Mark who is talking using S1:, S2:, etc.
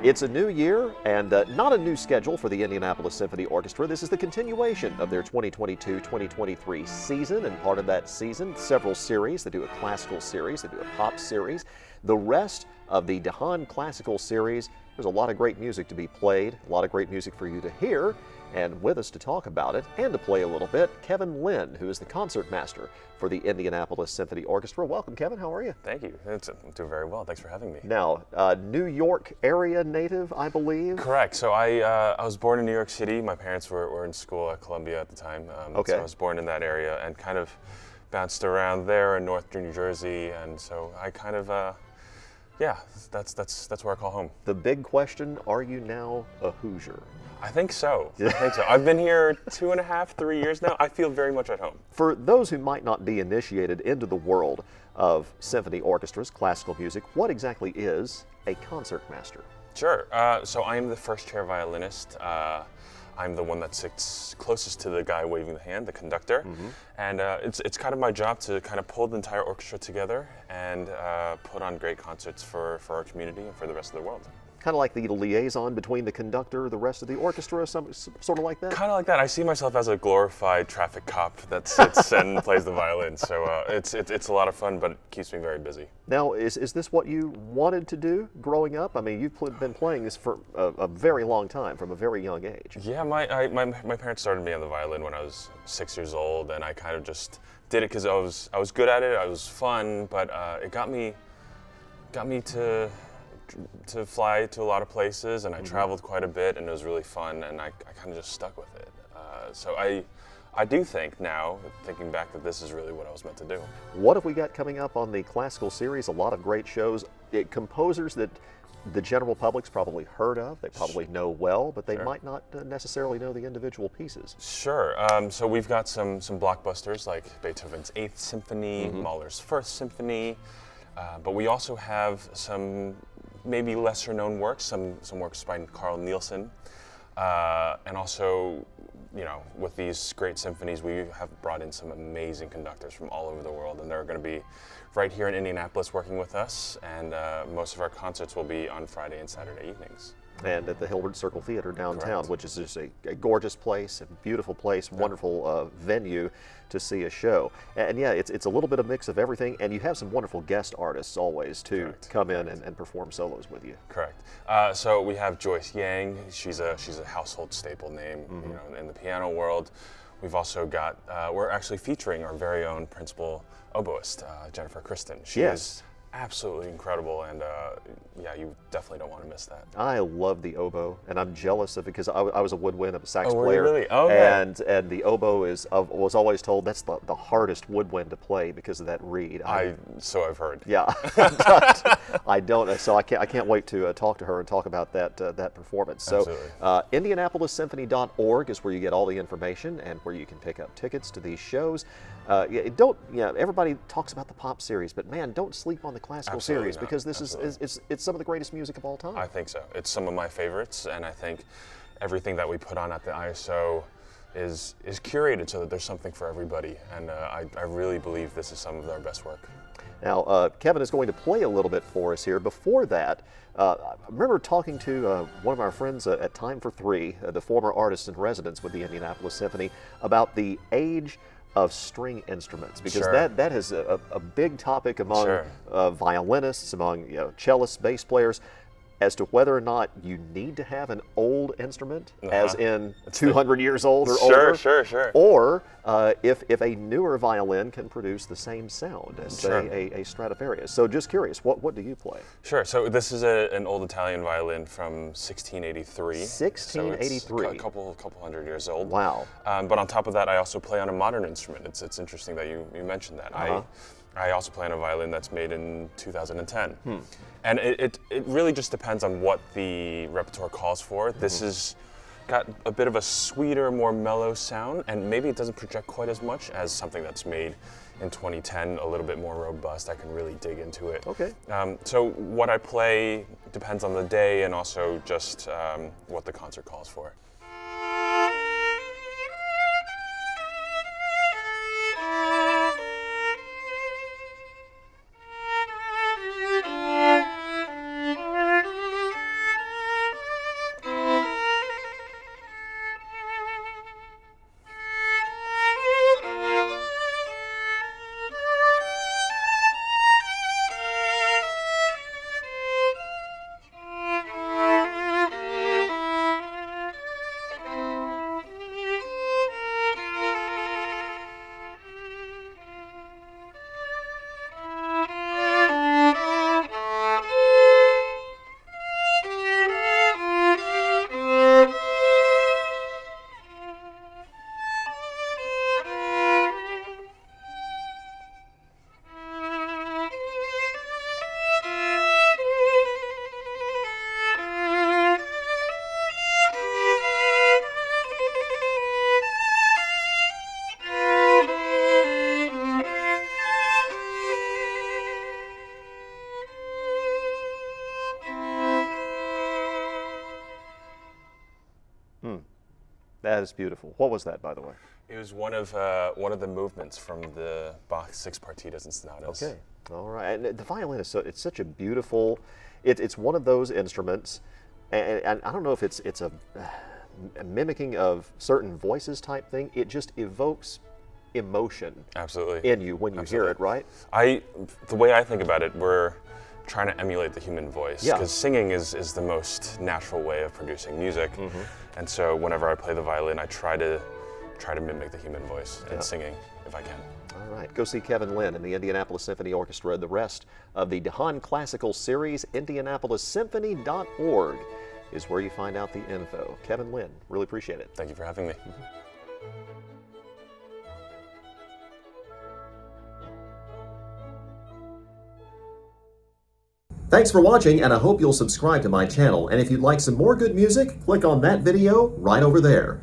S1: It's a new year and not a new schedule for the Indianapolis Symphony Orchestra. This is the continuation of their 2022-2023 season, and part of that season, several series. They do a classical series, they do a pop series. The rest of the DeHaan classical series, there's a lot of great music to be played, a lot of great music for you to hear. And with us to talk about it and to play a little bit, Kevin Lin, who is the concertmaster for the Indianapolis Symphony Orchestra. Welcome, Kevin. How are you?
S2: Thank you. I'm doing very well. Thanks for having me.
S1: Now, New York area native, I believe?
S2: Correct. So I was born in New York City. My parents were in school at Columbia at the time.
S1: Okay.
S2: So I was born in that area and kind of bounced around there in northern New Jersey. And so I kind of, yeah, that's where I call home.
S1: The big question, are you now a Hoosier?
S2: I think so. I've been here 2.5, 3 years now. I feel very much at home.
S1: For those who might not be initiated into the world of symphony orchestras, classical music, what exactly is a concertmaster?
S2: Sure. So I am the first chair violinist. I'm the one that sits closest to the guy waving the hand, the conductor. Mm-hmm. And it's kind of my job to kind of pull the entire orchestra together and put on great concerts for our community and for the rest of the world.
S1: Kind of like the liaison between the conductor, the rest of the orchestra, sort of like that?
S2: Kind of like that. I see myself as a glorified traffic cop that sits and plays the violin. So it's a lot of fun, but it keeps me very busy.
S1: Now, is this what you wanted to do growing up? I mean, you've been playing this for a very long time, from a very young age.
S2: Yeah, my parents started me on the violin when I was 6 years old, and I kind of just did it because I was good at it. I was fun, but it got me to fly to a lot of places, and I traveled quite a bit, and it was really fun, and I kind of just stuck with it. So I do think now, thinking back, that this is really what I was meant to do.
S1: What have we got coming up on the classical series? A lot of great shows, composers that the general public's probably heard of, they probably know well, but they might not necessarily know the individual pieces.
S2: Sure. So we've got some blockbusters like Beethoven's Eighth Symphony, Mahler's First Symphony, but we also have some maybe lesser known works, some works by Carl Nielsen, and also, you know, with these great symphonies, we have brought in some amazing conductors from all over the world, and they're going to be right here in Indianapolis working with us, and most of our concerts will be on Friday and Saturday evenings.
S1: And at the Hilbert Circle Theater downtown,
S2: Correct.
S1: Which is just a gorgeous place, a beautiful place, wonderful venue to see a show. And yeah, it's a little bit of mix of everything, and you have some wonderful guest artists always to
S2: Correct.
S1: come in and perform solos with you.
S2: Correct. So we have Joyce Yang. She's a household staple name, you know, in the piano world. We've also got we're actually featuring our very own principal oboist, Jennifer Kristen. She is absolutely incredible, and yeah, you definitely don't want to miss that.
S1: I love the oboe, and I'm jealous of it because I was a woodwind, a sax
S2: Oh, were
S1: player.
S2: you really? Oh, yeah.
S1: And the oboe was always told that's the hardest woodwind to play because of that reed.
S2: So I've heard.
S1: Yeah, I don't. So I can't wait to talk to her and talk about that performance. So IndianapolisSymphony.org is where you get all the information and where you can pick up tickets to these shows. Everybody talks about the pop series, but man, don't sleep on the classical series because this is it's some of the greatest music of all time.
S2: I think so. It's some of my favorites, and I think everything that we put on at the ISO is curated so that there's something for everybody, and I really believe this is some of our best work.
S1: Now, Kevin is going to play a little bit for us here. Before that, I remember talking to one of our friends at Time for Three, the former artist in residence with the Indianapolis Symphony, about the age of string instruments, because that is a big topic among violinists, among cellists, bass players, as to whether or not you need to have an old instrument, as in 200 years old or older, or if a newer violin can produce the same sound as, say, a Stradivarius. So just curious, what do you play?
S2: Sure, so this is an old Italian violin from 1683.
S1: 1683.
S2: So it's a couple hundred years old.
S1: Wow.
S2: But on top of that, I also play on a modern instrument. It's interesting that you mentioned that. I also play on a violin that's made in 2010. And it really just depends on what the repertoire calls for. This is got a bit of a sweeter, more mellow sound, and maybe it doesn't project quite as much as something that's made in 2010, a little bit more robust. I can really dig into it.
S1: Okay.
S2: So what I play depends on the day and also just what the concert calls for.
S1: That is beautiful. What was that, by the way?
S2: It was one of the movements from the Bach Six Partitas and Sonatas.
S1: Okay, all right. And the violin is it's such a beautiful. It's one of those instruments, and I don't know if it's a mimicking of certain voices type thing. It just evokes emotion.
S2: Absolutely.
S1: In you when you hear it, right?
S2: The way I think about it, we're trying to emulate the human voice,
S1: Yeah.
S2: because singing is the most natural way of producing music. And so whenever I play the violin, I try to mimic the human voice in singing if I can.
S1: All right, go see Kevin Lin and the Indianapolis Symphony Orchestra. The rest of the DeHaan Classical Series, IndianapolisSymphony.org is where you find out the info. Kevin Lin, really appreciate it.
S2: Thank you for having me.
S1: Thanks for watching, and I hope you'll subscribe to my channel. And if you'd like some more good music, click on that video right over there.